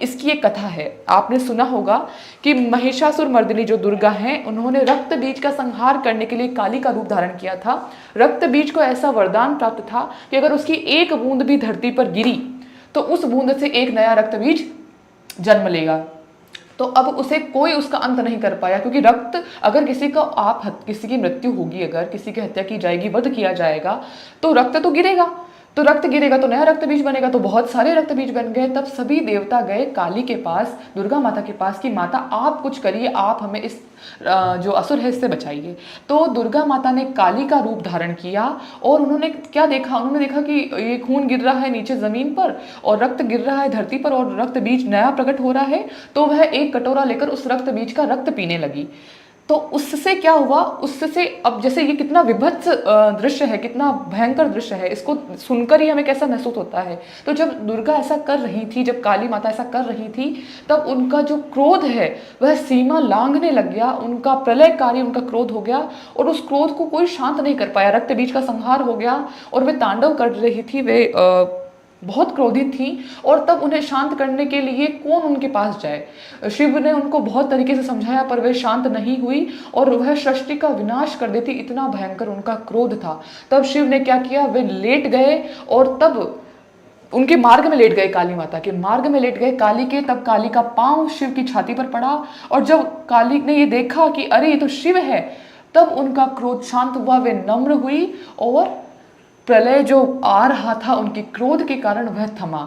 इसकी एक कथा है। आपने सुना होगा कि महिषासुर मर्दिनी जो दुर्गा हैं, उन्होंने रक्त बीज का संहार करने के लिए काली का रूप धारण किया था। रक्त बीज को ऐसा वरदान प्राप्त था कि अगर उसकी एक बूंद भी धरती पर गिरी तो उस बूंद से एक नया रक्त बीज जन्म लेगा। तो अब उसे कोई उसका अंत नहीं कर पाया, क्योंकि रक्त अगर किसी की मृत्यु होगी, अगर किसी की हत्या की जाएगी, वध किया जाएगा, तो रक्त तो गिरेगा, तो रक्त गिरेगा तो नया रक्त बीज बनेगा। तो बहुत सारे रक्त बीज बन गए। तब सभी देवता गए काली के पास, दुर्गा माता के पास, कि माता आप कुछ करिए, आप हमें इस जो असुर है इससे बचाइए। तो दुर्गा माता ने काली का रूप धारण किया और उन्होंने क्या देखा, उन्होंने देखा कि ये खून गिर रहा है नीचे जमीन पर और रक्त गिर रहा है धरती पर और रक्त बीज नया प्रकट हो रहा है। तो वह एक कटोरा लेकर उस रक्त बीज का रक्त पीने लगी। तो उससे क्या हुआ, उससे अब जैसे ये कितना विभत्स दृश्य है, कितना भयंकर दृश्य है, इसको सुनकर ही हमें कैसा महसूस होता है। तो जब दुर्गा ऐसा कर रही थी, जब काली माता ऐसा कर रही थी, तब उनका जो क्रोध है वह सीमा लांघने लग गया, उनका प्रलयकारी उनका क्रोध हो गया और उस क्रोध को कोई शांत नहीं कर पाया। रक्त बीज का संहार हो गया और वे तांडव कर रही थी, वे बहुत क्रोधित थी। और तब उन्हें शांत करने के लिए कौन उनके पास जाए। शिव ने उनको बहुत तरीके से समझाया पर वे शांत नहीं हुई और वह सृष्टि का विनाश कर देती, इतना भयंकर उनका क्रोध था। तब शिव ने क्या किया, वे लेट गए और तब उनके मार्ग में लेट गए, काली माता के मार्ग में लेट गए काली के। तब काली का पांव शिव की छाती पर पड़ा और जब काली ने ये देखा कि अरे ये तो शिव है, तब उनका क्रोध शांत हुआ, वे नम्र हुई और प्रलय जो आ रहा था उनके क्रोध के कारण वह थमा।